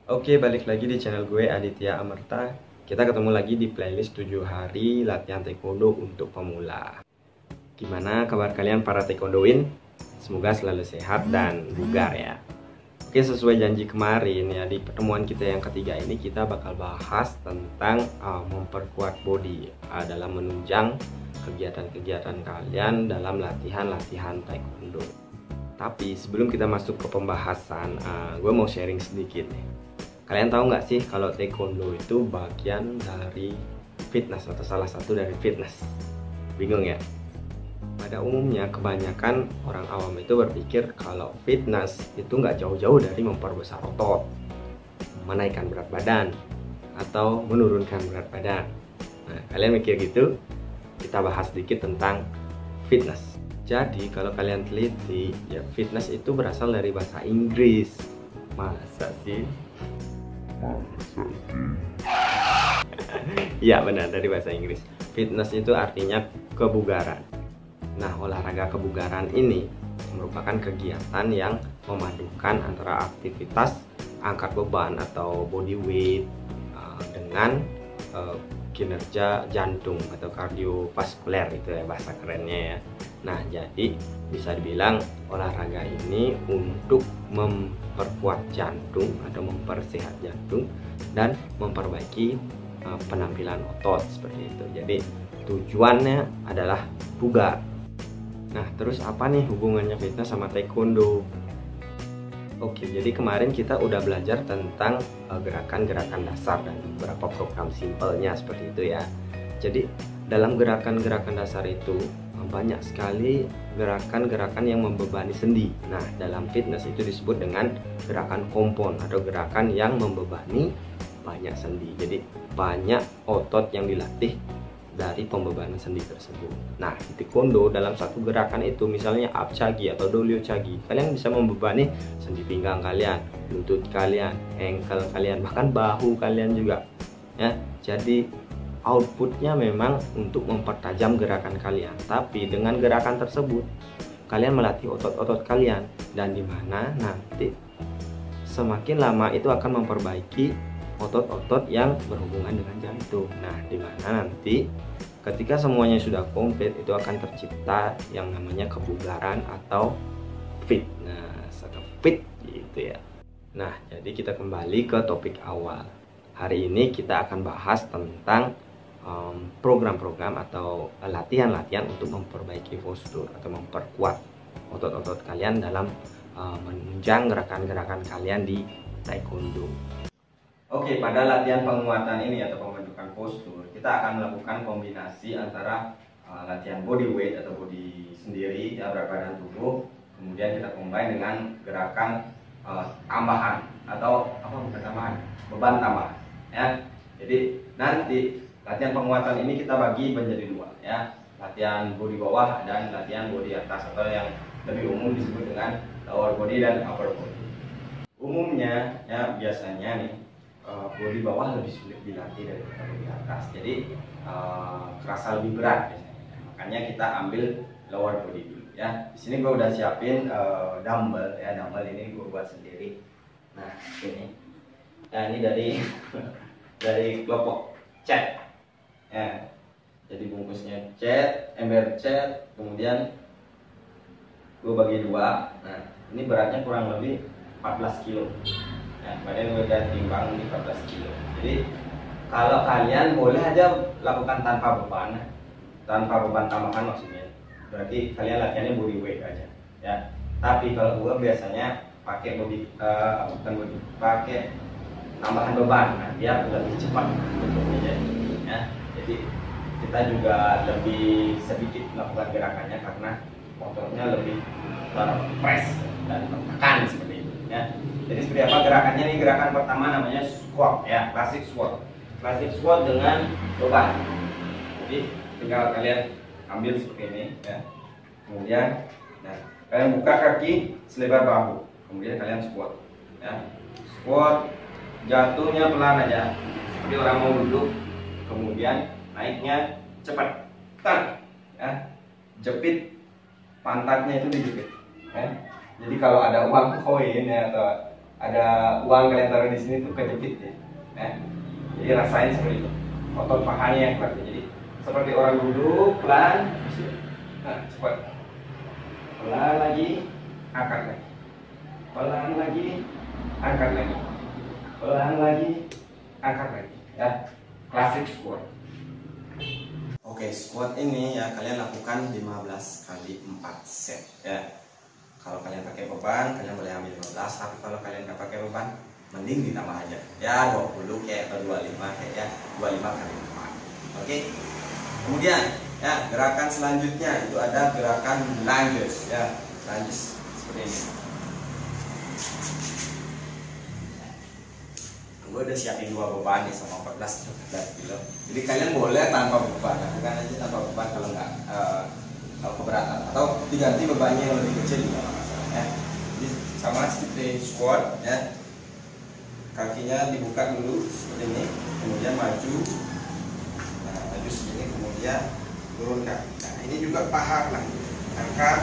Oke, balik lagi di channel gue Aditya Amerta. Kita ketemu lagi di playlist 7 hari latihan taekwondo untuk pemula. Gimana kabar kalian para taekwondoin? Semoga selalu sehat dan bugar ya. Oke, sesuai janji kemarin ya, di pertemuan kita yang ketiga ini kita bakal bahas tentang memperkuat body dalam menunjang kegiatan-kegiatan kalian dalam latihan-latihan taekwondo. Tapi sebelum kita masuk ke pembahasan, gue mau sharing sedikit nih. Kalian tahu nggak sih kalau taekwondo itu bagian dari fitness atau salah satu dari fitness? Bingung ya? Pada umumnya kebanyakan orang awam itu berpikir kalau fitness itu nggak jauh-jauh dari memperbesar otot, menaikkan berat badan, atau menurunkan berat badan. Nah, kalian mikir gitu? Kita bahas sedikit tentang fitness. Jadi kalau kalian teliti, ya fitness itu berasal dari bahasa Inggris. Masa sih? Iya benar, dari bahasa Inggris. Fitness itu artinya kebugaran. Nah, olahraga kebugaran ini merupakan kegiatan yang memadukan antara aktivitas angkat beban atau body weight dengan kinerja jantung atau kardiovaskuler, itu ya bahasa kerennya ya. Nah, jadi bisa dibilang olahraga ini untuk memperkuat jantung atau mempersehat jantung dan memperbaiki penampilan otot seperti itu. Jadi tujuannya adalah bugar. Nah, terus apa nih hubungannya fitness sama taekwondo? Oke, jadi kemarin kita udah belajar tentang gerakan-gerakan dasar dan beberapa program simpelnya seperti itu ya. Jadi dalam gerakan-gerakan dasar itu banyak sekali gerakan-gerakan yang membebani sendi. Nah, dalam fitness itu disebut dengan gerakan kompon atau gerakan yang membebani banyak sendi. Jadi banyak otot yang dilatih dari pembebanan sendi tersebut. Nah, di taekwondo dalam satu gerakan itu misalnya up chagi atau dolio chagi, kalian bisa membebani sendi pinggang kalian, lutut kalian, ankle kalian, bahkan bahu kalian juga. Ya, jadi outputnya memang untuk mempertajam gerakan kalian. Tapi dengan gerakan tersebut kalian melatih otot-otot kalian, dan dimana nanti semakin lama itu akan memperbaiki otot-otot yang berhubungan dengan jantung. Nah, dimana nanti ketika semuanya sudah komplit itu akan tercipta yang namanya kebugaran atau fitness atau fit gitu ya. Nah, jadi kita kembali ke topik awal. Hari ini kita akan bahas tentang program-program atau latihan-latihan untuk memperbaiki postur atau memperkuat otot-otot kalian dalam menunjang gerakan-gerakan kalian di taekwondo. Oke, pada latihan penguatan ini atau pembentukan postur, kita akan melakukan kombinasi antara latihan body weight atau body sendiri ya, berat badan tubuh, kemudian kita combine dengan gerakan tambahan atau apa, bukan tambahan, beban tambahan ya. Jadi nanti latihan penguatan ini kita bagi menjadi dua ya, latihan body bawah dan latihan body atas atau yang lebih umum disebut dengan lower body dan upper body. Umumnya ya biasanya nih body bawah lebih sulit dilatih daripada body atas, jadi kerasa lebih berat biasanya. Makanya kita ambil lower body dulu ya. Di sini gue udah siapin dumbbell ya, dumbbell ini gue buat sendiri. Nah ini, nah ini dari dari kelompok cat ya. Jadi bungkusnya cat, ember cat, kemudian gue bagi dua. Nah ini beratnya kurang lebih 14 kilo. Nah, badan udah timbang di 14 kilo. Jadi kalau kalian boleh aja lakukan tanpa beban tambahan maksudnya. Berarti kalian latihannya body weight aja, ya. Tapi kalau gue biasanya pakai pakai tambahan beban, nah, biar lebih cepat bentuknya ya. Jadi kita juga lebih sedikit melakukan gerakannya karena ototnya lebih press dan tertekan seperti itu, ya. Jadi seperti apa gerakannya nih? Gerakan pertama namanya squat ya, classic squat. Classic squat dengan beban. Jadi tinggal kalian ambil seperti ini ya. Kemudian nah, kalian buka kaki selebar bahu. Kemudian kalian squat ya. Squat, jatuhnya pelan aja seperti orang mau duduk. Kemudian naiknya cepat. Tar ya. Jepit pantatnya itu dijepit ya. Jadi kalau ada uang koin ya, atau ada uang kalian taruh di sini tuh kejepit ya. Jadi rasain seperti itu, otot pahanya yang kuat. Jadi seperti orang duduk pelan, nah cepat, pelan lagi, angkat lagi, pelan lagi, angkat lagi, pelan lagi, angkat lagi, ya. Klasik squat. Oke, squat ini ya kalian lakukan 15 kali 4 set ya. Kalau kalian pakai beban, kalian boleh ambil 15, tapi kalau kalian nggak pakai beban, mending ditambah aja. Ya 20 kayak atau 25 kayak ya, 25 kali 4. Oke. Kemudian ya, gerakan selanjutnya itu ada gerakan lunges ya. Lunges seperti ini. Gue udah siapin 2 beban nih sama 14 kilo. Jadi kalian boleh tanpa beban, lakukan aja tanpa beban kalau nggak kalau keberatan, atau diganti bebannya yang lebih kecil juga nggak masalah ya. Jadi sama seperti squat ya, kakinya dibuka dulu seperti ini, kemudian maju, nah maju segini, kemudian turunkan. Nah ini juga paha lagi, angkat,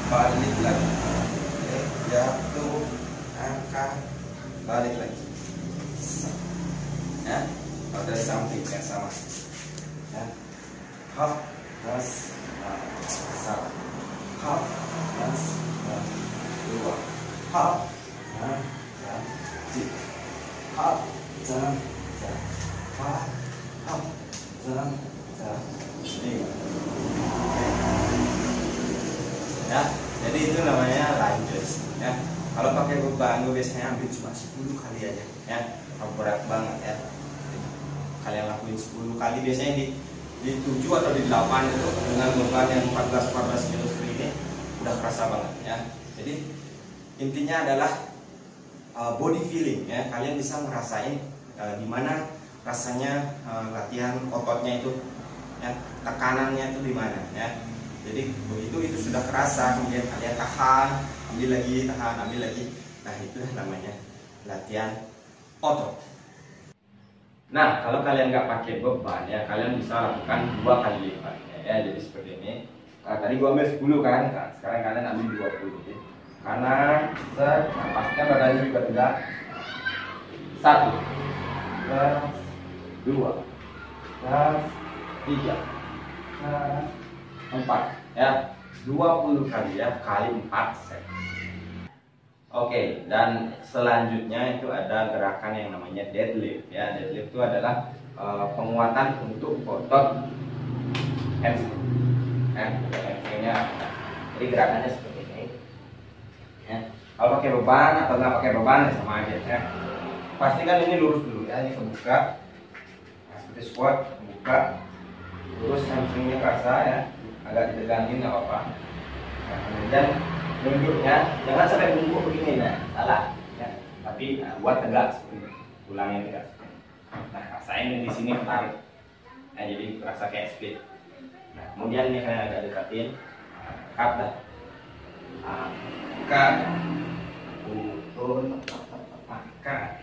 balik lagi, jatuh, angkat, balik lagi. Ya, kalau dari samping ya sama. Ya, hop, ras, salah, hop, ras, dua, hop, cik, hop, jam, hop, hop, jam, lima. Ya, jadi itu namanya lunges. Ya, kalau pakai beban gue biasanya ambil cuma 10 kali aja. Ya, kalau berat banget ya. Kalian lakuin 10 kali, biasanya di 7 atau di 8 itu dengan beban yang 14 kilo seperti ini udah kerasa banget ya. Jadi intinya adalah body feeling ya. Kalian bisa ngerasain gimana rasanya latihan ototnya itu ya, tekanannya itu di mana ya. Jadi begitu itu sudah kerasa, kemudian kalian tahan, ambil lagi, tahan, ambil lagi. Nah itu namanya latihan otot. Nah, kalau kalian nggak pakai beban ya, kalian bisa lakukan 2 kali lipat ya. Jadi seperti ini. Nah, tadi gua ambil 10 kan, nah, sekarang kalian ambil 20 ya. Kanan, set, nah, pastikan badannya juga tegak. 1, 2, 3, 4 ya. 20 kali ya, kali 4 set. Oke, dan selanjutnya itu ada gerakan yang namanya deadlift ya. Deadlift itu adalah penguatan untuk otot hamstring. Hamstringnya. Jadi gerakannya seperti ini. Ya. Kalau pakai beban atau nggak pakai beban ya sama aja ya. Pastikan ini lurus dulu ya, ini kebuka. Nah, seperti squat, kebuka, lurus, hamstringnya kerasa ya, agak ditegangin nggak apa-apa. Nah, kemudian nunduknya jangan sampai bungkuk begini, nah salah ya, tapi buat tegak seperti ini, tulangnya tegak. Nah rasain di sini tarik, nah jadi terasa kayak split. Nah kemudian ini saya agak dekatin, angkat dah, angkat, turun, angkat,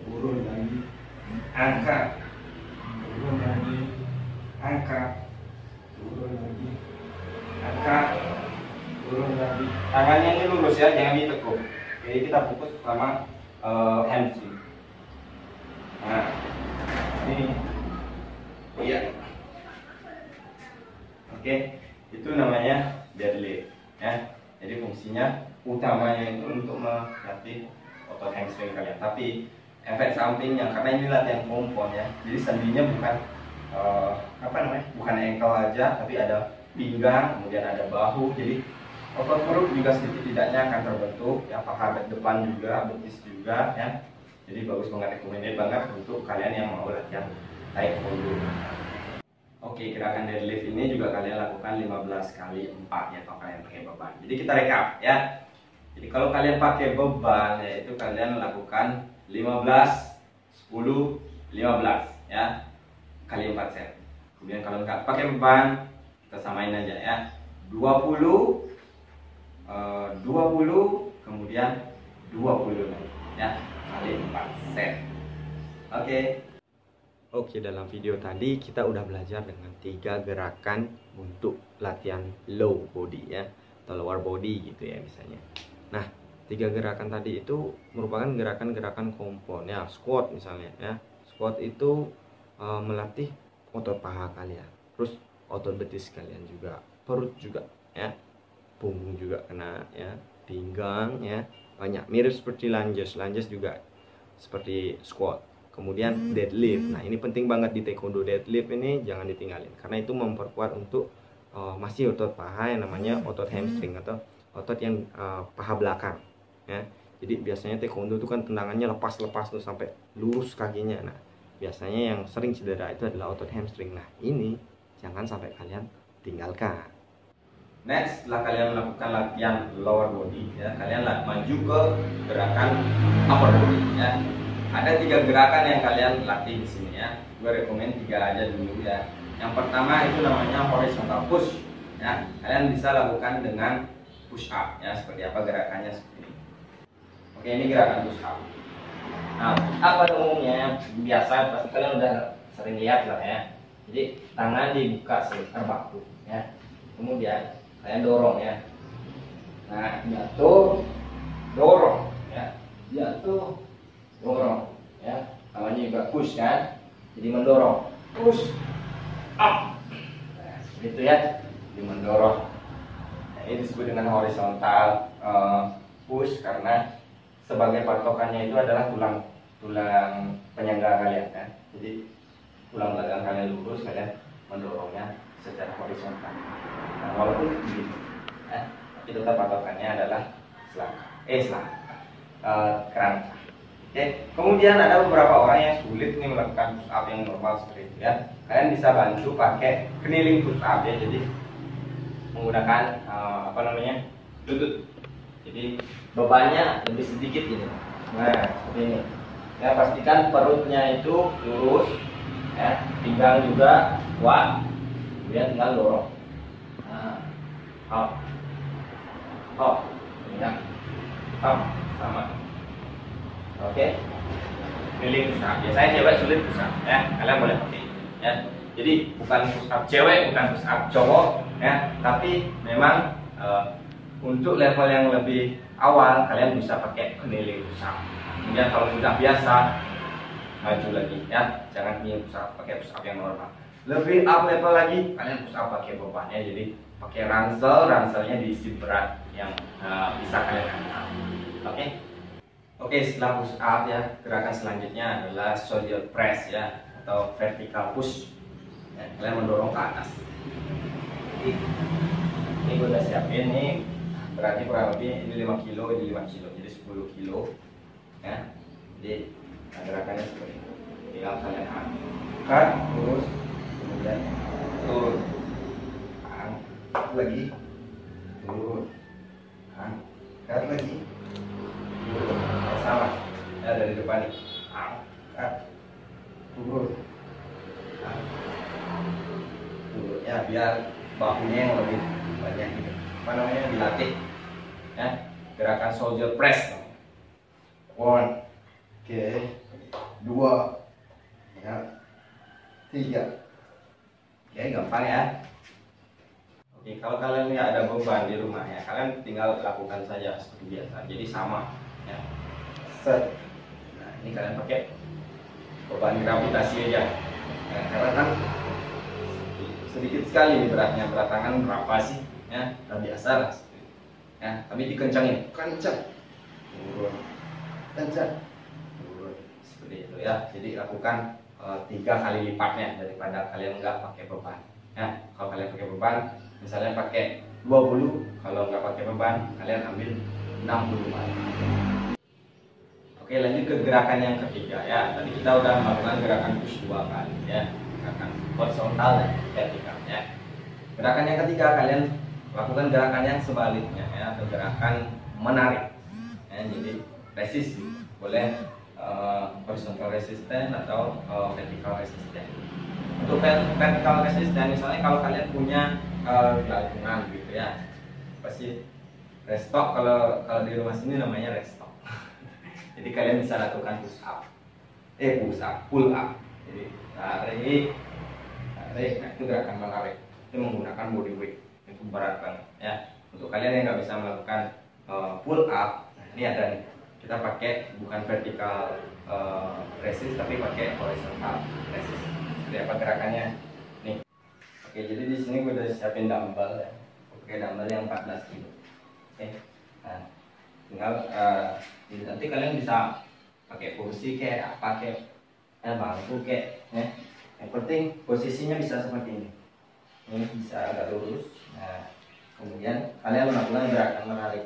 turun lagi, angkat, turun lagi, angkat, turun lagi, angkat, turun lagi. Tangannya ini lurus ya, jangan ditekuk. Jadi kita fokus sama hamstring. Nah, ini, iya. Oke, itu namanya deadlift ya. Jadi fungsinya utamanya itu untuk melatih otot hamstring kalian. Tapi efek sampingnya, karena ini latihan kompon ya. Jadi sendinya bukan bukan ankle aja, tapi ada pinggang, kemudian ada bahu. Jadi otot perut juga sedikit tidaknya akan terbentuk ya, paha depan juga, betis juga ya. Jadi bagus banget, recommended banget untuk kalian yang mau latihan taekwondo. Oke, gerakan deadlift ini juga kalian lakukan 15 kali 4 ya, kalau kalian pakai beban. Jadi kita rekap ya. Jadi kalau kalian pakai beban yaitu kalian lakukan 15, 10, 15 ya, kali 4 set. Kemudian kalau nggak pakai beban, kita samain aja ya, 20, 20, kemudian 20 ya, kali 4 set. Oke, dalam video tadi kita udah belajar dengan 3 gerakan untuk latihan low body ya, atau lower body gitu ya misalnya. Nah, Tiga gerakan tadi itu merupakan gerakan-gerakan kompon ya. Squat misalnya ya, squat itu melatih otot paha kalian, terus otot betis kalian juga, perut juga ya, punggung juga kena ya, pinggang ya, banyak mirip seperti lunges. Lunges juga seperti squat. Kemudian deadlift. Nah, ini penting banget di taekwondo. Deadlift ini jangan ditinggalin karena itu memperkuat untuk masih otot paha yang namanya otot hamstring atau otot yang paha belakang ya. Jadi biasanya taekwondo itu kan tendangannya lepas-lepas tuh sampai lurus kakinya. Nah, biasanya yang sering cedera itu adalah otot hamstring. Nah, ini jangan sampai kalian tinggalkan. Next, setelah kalian melakukan latihan lower body ya, kalian maju ke gerakan upper body ya. Ada 3 gerakan yang kalian latih di sini ya. Gue rekomen 3 aja dulu ya. Yang pertama itu namanya horizontal push ya. Kalian bisa lakukan dengan push up ya, seperti apa gerakannya seperti ini. Oke, ini gerakan push up. Nah, push up pada umumnya biasa pasti kalian udah sering lihat lah ya. Jadi tangan dibuka sekitar bahu ya. Kemudian kalian dorong ya. Nah, jatuh, dorong ya. Jatuh, dorong ya. Namanya juga push kan. Jadi mendorong. Push up. Nah, seperti itu ya. Jadi mendorong. Nah, ini disebut dengan horizontal push karena sebagai patokannya itu adalah tulang penyangga kalian ya. Jadi tulang belakang kalian lurus, kalian mendorongnya secara horizontal. Nah, walaupun begitu ya, tapi tetap patokannya adalah kerangka. Oke. Kemudian ada beberapa orang yang sulit nih melakukan push up yang normal seperti itu ya. Kalian bisa bantu pakai kneeling push up ya. Jadi menggunakan lutut. Jadi bebannya lebih sedikit ini. Nah, seperti ini. Ya, pastikan perutnya itu lurus ya, pinggang juga kuat. Kemudian tinggal dorong. Nah, hop, hop, ya, hop, sama. Oke, keliling push up. Biasanya cewek sulit push up ya, kalian boleh pakai ya. Jadi bukan push up cewek, bukan push up cowok ya, tapi memang untuk level yang lebih awal kalian bisa pakai keliling push up. Kemudian kalau sudah biasa maju lagi ya, jangan hanya push up, pakai push up yang normal. Lebih up level lagi kalian push up pakai bebannya, jadi pakai ranselnya diisi berat yang bisa kalian angkat. Oke, setelah push up ya, gerakan selanjutnya adalah shoulder press ya, atau vertical push ya, kalian mendorong ke atas. Ini gue udah siapin nih, beratnya kurang lebih ini 5 kilo, ini 5 kilo, jadi 10 kilo ya. Jadi gerakannya seperti itu, tinggal kalian angkat terus, kemudian turun, angkat lagi, turun, angkat lagi, turun, sama ya, dari depan nih, angkat, turun, turun ya, biar bahunya yang lebih banyak gitu, dilatih ya. Gerakan shoulder press, 1, oke, 2 ya, 3. Oke, gampang ya. Oke, kalau kalian nggak ada beban di rumah ya, kalian tinggal lakukan saja seperti biasa. Jadi sama ya. Set. Nah, ini kalian pakai beban gravitasi aja ya, karena kan sedikit sekali beratnya. Berat tangan berapa sih ya, udah biasa lah ya, tapi dikencangin, kencang, turun, kencang, turun, seperti itu ya. Jadi lakukan 3 kali lipatnya daripada kalian nggak pakai beban ya. Kalau kalian pakai beban, misalnya pakai 20, kalau nggak pakai beban kalian ambil 60 kali. Oke, lanjut ke gerakan yang ketiga ya. Tadi kita udah melakukan gerakan push 2 kali ya, gerakan horizontal dan vertikal ya. Gerakan yang ketiga kalian lakukan gerakan yang sebaliknya ya, atau gerakan menarik ya. Jadi resist, boleh horizontal resistance atau vertical resistance. Untuk vertical resistance, misalnya kalau kalian punya gelantungan gitu ya, pasti restock, kalau di rumah sini namanya restock. Jadi kalian bisa lakukan pull up. Jadi tarik, nah itu gerakan menarik. Itu menggunakan body weight, itu berat banget ya. Untuk kalian yang nggak bisa melakukan pull up, nah Ini ada nih, kita pakai bukan vertikal resist tapi pakai horizontal resist. Seperti apa gerakannya nih. Oke, jadi di sini gue udah siapin dumbbell ya, pakai dumbbell yang 14 kilo. Oke, nah tinggal nanti kalian bisa pakai kursi kayak apa kayak bangku kayak ya. Yang penting posisinya bisa seperti ini bisa agak lurus. Nah kemudian kalian melakukan gerakan menarik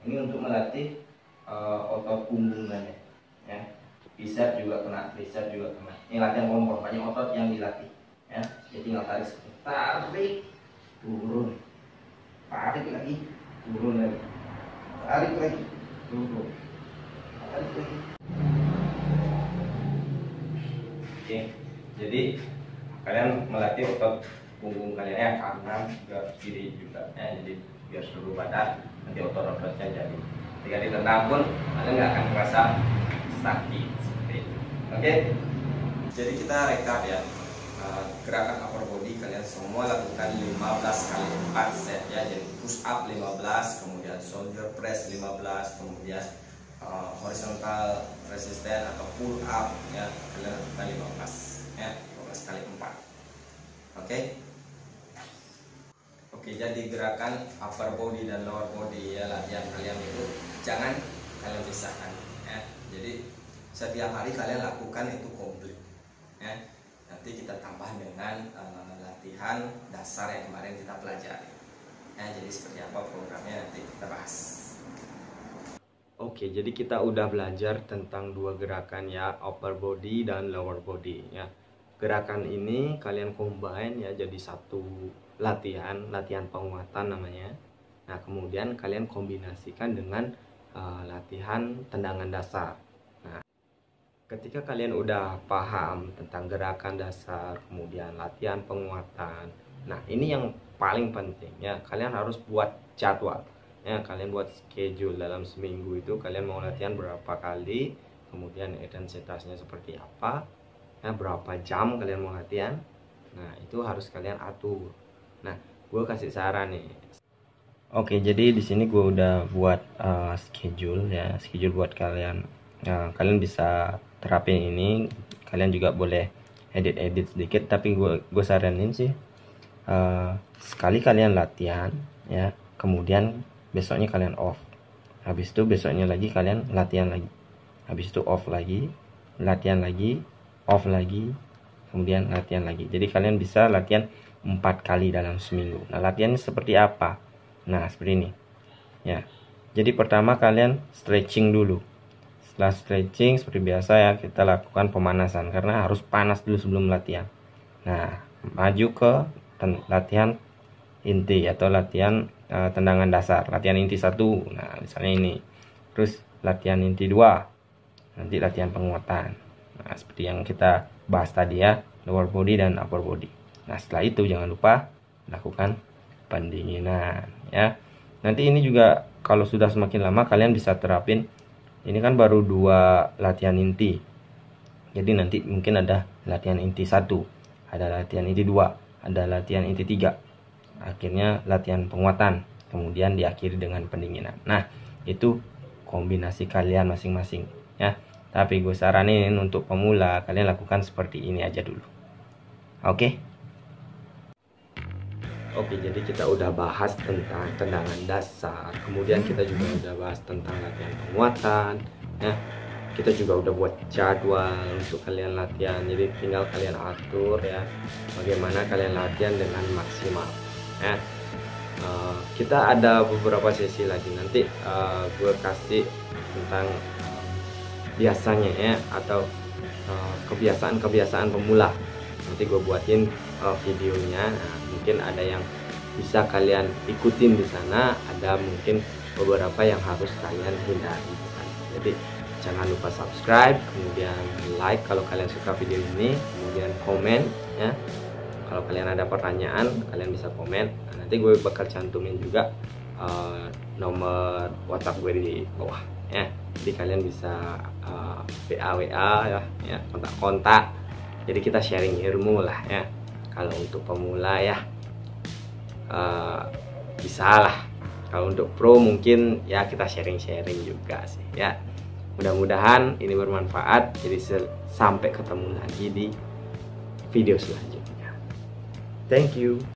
ini untuk melatih otot punggung kalian ya. Bicep juga kena, tricep juga kena. Ini latihan kompor, banyak otot yang dilatih ya. Jadi tinggal tarik, tarik, turun, tarik lagi, turun lagi, tarik lagi, turun, tarik lagi. Oke, jadi kalian melatih otot punggung kalian ya, kanan juga kiri juga ya. Jadi biar seluruh badan nanti otot-ototnya jadi. Ketika ditendang pun kalian nggak akan merasa sakit seperti itu. Oke, jadi kita rekap ya. Gerakan upper body kalian semua lakukan 15 kali 4 set ya. Jadi push up 15, kemudian shoulder press 15, kemudian horizontal resistance atau pull up ya, kalian lakukan 15 ya, 15 kali 4. Oke, jadi gerakan upper body dan lower body ya, latihan kalian itu jangan kalian pisahkan ya. Jadi setiap hari kalian lakukan itu komplit ya. Nanti kita tambah dengan latihan dasar yang kemarin kita pelajari ya. Jadi seperti apa programnya nanti kita bahas. Oke, jadi kita udah belajar tentang dua gerakan ya, upper body dan lower body ya. Gerakan ini kalian combine ya jadi satu latihan penguatan namanya. Nah kemudian kalian kombinasikan dengan latihan tendangan dasar. Nah ketika kalian udah paham tentang gerakan dasar kemudian latihan penguatan, nah ini yang paling penting ya, kalian harus buat jadwal ya. Kalian buat schedule dalam seminggu itu kalian mau latihan berapa kali, kemudian intensitasnya seperti apa ya, berapa jam kalian mau latihan. Nah itu harus kalian atur. Nah gue kasih saran nih. Oke, jadi di sini gue udah buat schedule ya, schedule buat kalian. Kalian bisa terapin ini. Kalian juga boleh edit sedikit, tapi gue saranin sih sekali kalian latihan ya, kemudian besoknya kalian off. Habis itu besoknya lagi kalian latihan lagi. Habis itu off lagi, latihan lagi, off lagi, kemudian latihan lagi. Jadi kalian bisa latihan 4 kali dalam seminggu. Nah latihannya seperti apa? Nah seperti ini ya. Jadi pertama kalian stretching dulu. Setelah stretching seperti biasa ya, kita lakukan pemanasan karena harus panas dulu sebelum latihan. Nah maju ke latihan inti atau latihan tendangan dasar, latihan inti 1. Nah misalnya ini. Terus latihan inti 2, nanti latihan penguatan. Nah seperti yang kita bahas tadi ya, lower body dan upper body. Nah setelah itu jangan lupa lakukan pendinginan ya. Nanti ini juga kalau sudah semakin lama kalian bisa terapin. Ini kan baru 2 latihan inti. Jadi nanti mungkin ada latihan inti 1, ada latihan inti 2, ada latihan inti 3. Akhirnya latihan penguatan, kemudian diakhiri dengan pendinginan. Nah itu kombinasi kalian masing-masing ya. Tapi gue saranin untuk pemula kalian lakukan seperti ini aja dulu. Oke, jadi kita udah bahas tentang tendangan dasar, kemudian kita juga udah bahas tentang latihan penguatan ya. Kita juga udah buat jadwal untuk kalian latihan, jadi tinggal kalian atur ya bagaimana kalian latihan dengan maksimal ya. Kita ada beberapa sesi lagi nanti, gue kasih tentang biasanya ya, atau kebiasaan pemula. Nanti gue buatin videonya. Nah, mungkin ada yang bisa kalian ikutin di sana, ada mungkin beberapa yang harus kalian hindari di sana. Jadi jangan lupa subscribe, kemudian like kalau kalian suka video ini, kemudian komen ya. Kalau kalian ada pertanyaan kalian bisa komen. Nah, nanti gue bakal cantumin juga nomor WhatsApp gue di bawah ya. Jadi kalian bisa WA ya, kontak-kontak. Jadi kita sharing ilmu lah ya. Kalau untuk pemula ya bisa lah Kalau untuk pro mungkin ya kita sharing-sharing juga sih ya. Mudah-mudahan ini bermanfaat. Jadi sampai ketemu lagi di video selanjutnya. Thank you.